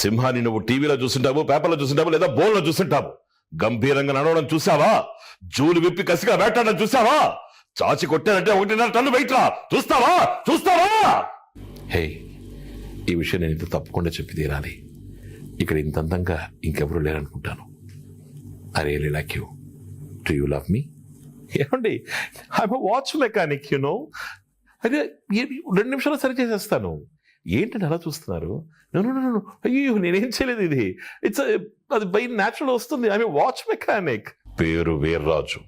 సింహాన్ని నువ్వు టీవీలో చూస్తుంటావు, పేపర్లో చూస్తుంటావు, లేదా బోర్లో చూస్తుంటావు. గంభీరంగా నడవడం చూసావా? జూలు విప్పి కసిగా వేటాడడం చూసావా? చాచి కొట్టానంటే 1.5 టన్ను వెయిట్ రా. చూస్తావా? హే, ఈ విషయం నేను ఇంత తప్పకుండా చెప్పి తీరాలి. ఇక్కడ ఇంత అందంగా ఇంకెవరూ లేరనుకుంటాను. I really like you. Do you love me? ఏమండి, ఐఎమ్ వాచ్ మెకానిక్, యునో. అదే 2 నిమిషాలు సరి చేసేస్తాను. ఏంటంటే అలా చూస్తున్నారు? నో, అయ్యో నేనేం చేయలేదు. ఇది అది బై న్యాచురల్ వస్తుంది. I watch mechanic. పేరు వీర్రాజు,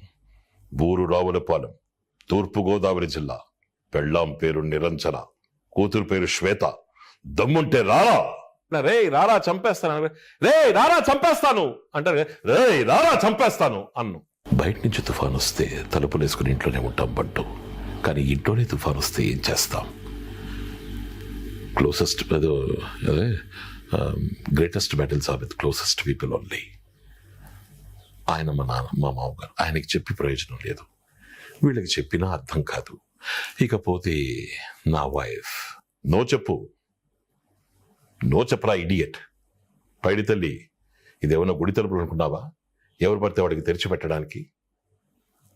ఊరు రావులపాలెం, తూర్పుగోదావరి జిల్లా. పెళ్ళాం పేరు నిరంజన, కూతురు పేరు శ్వేత. దమ్ముంటే రారా. రే రారా చంపేస్తాను, అంటారు. రే రారా చంపేస్తాను అన్ను. బయట నుంచి తుఫాన్ వస్తే తలుపులు వేసుకుని ఇంట్లోనే ఉంటాం బంటూ. కానీ ఇంట్లోనే తుఫాన్ వస్తే ఏం చేస్తాం? Closest greatest battles are with closest people only. ఆయన మా నాన్న, మా మామగారు. ఆయనకి చెప్పి ప్రయోజనం లేదు, వీళ్ళకి చెప్పినా అర్థం కాదు. ఇకపోతే నా వైఫ్. నో చెప్పరా ఇడియట్. పైడి తల్లి, ఇదేమన్నా గుడి తలుపులు అనుకున్నావా? ఎవరు పడితే వాడికి తెరిచిపెట్టడానికి?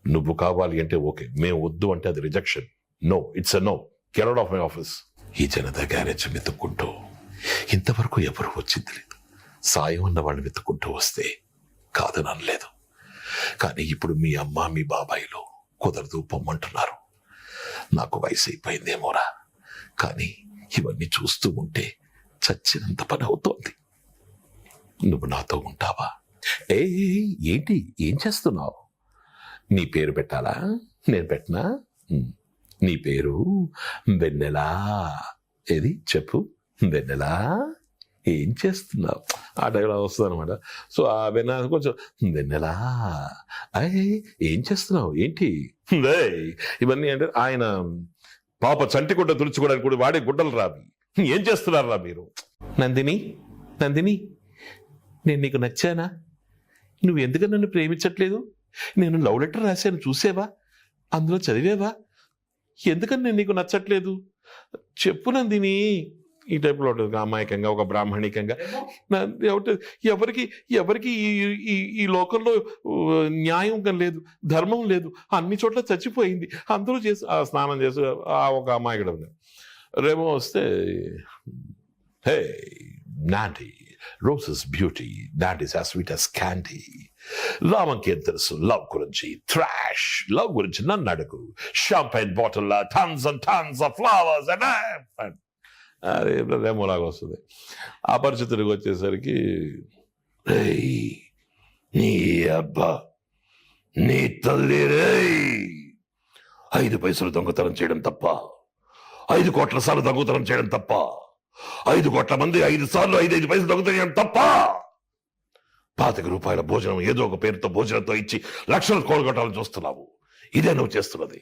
నువ్వు కావాలి అంటే ఓకే, మేము వద్దు అంటే అది rejection. No, it's a no. Get out of my office. ఈ జనతా గ్యారేజ్ వెతుక్కుంటూ ఇంతవరకు ఎవరు వచ్చింది లేదు. సాయం అన్న వాళ్ళు వెతుక్కుంటూ వస్తే కాదని అనలేదు. కానీ ఇప్పుడు మీ అమ్మ, మీ బాబాయిలు కుదరదు పొమ్మంటున్నారు. నాకు వయసు అయిపోయిందేమోరా, కానీ ఇవన్నీ చూస్తూ ఉంటే చచ్చినంత పని అవుతోంది. నువ్వు నాతో ఉంటావా? ఏంటి, ఏం చేస్తున్నావు? నీ పేరు పెట్టాలా? నేను పెట్టనా? నీ పేరు వెన్నెలా. ఏది చెప్పు, వెన్నెలా ఏం చేస్తున్నావు? ఆ టైంలో వస్తుంది అనమాట. సో ఆ వెన్నెల కొంచెం వెన్నెలా ఏం చేస్తున్నావు ఏంటి ఇవన్నీ అంటే ఆయన పాప చంటి గుడ్డ తుడుచుకోవడానికి కూడా వాడే గుడ్డలు రావి. ఏం చేస్తున్నారా మీరు? నందిని, నేను నీకు నచ్చానా? నువ్వు ఎందుకు నన్ను ప్రేమించట్లేదు? నేను లవ్ లెటర్ రాశాను, చూసేవా? అందులో చదివేవా? ఎందుకని నేను నీకు నచ్చట్లేదు? చెప్పు నందిని. ఈ టైప్లో ఉంటుంది అమాయకంగా, ఒక బ్రాహ్మణికంగా. ఎవరికి ఈ లోకంలో న్యాయం లేదు, ధర్మం లేదు, అన్ని చోట్ల చచ్చిపోయింది. అందరూ చేసి స్నానం చేసి ఒక అమాయకుడు. రేమో వస్తే హే ninety, Rose's beauty, that is as sweet as candy. Lamanki తెలుసు లవ్ గురించి, ట్రాష్ లవ్ గురించి నన్ను అడుగు. Champagne bottle, tons and tons of flowers and అదే రేమోలాగా వస్తుంది. అపరిచితుడికి వచ్చేసరికి నీ అబ్బా, నీ తల్లి రే, 5 పైసలు దొంగతనం చేయడం తప్ప, 5 కోట్ల సార్లు దొంగతనం చేయడం తప్ప, 5 కోట్ల మంది 5 సార్లు 5 పైసలు దొంగతనం చేయడం తప్ప, 25 రూపాయల భోజనం ఏదో ఒక పేరుతో భోజనంతో ఇచ్చి లక్షలు కూడగొట్టాలని చూస్తున్నావు. ఇదే నువ్వు చేస్తున్నది.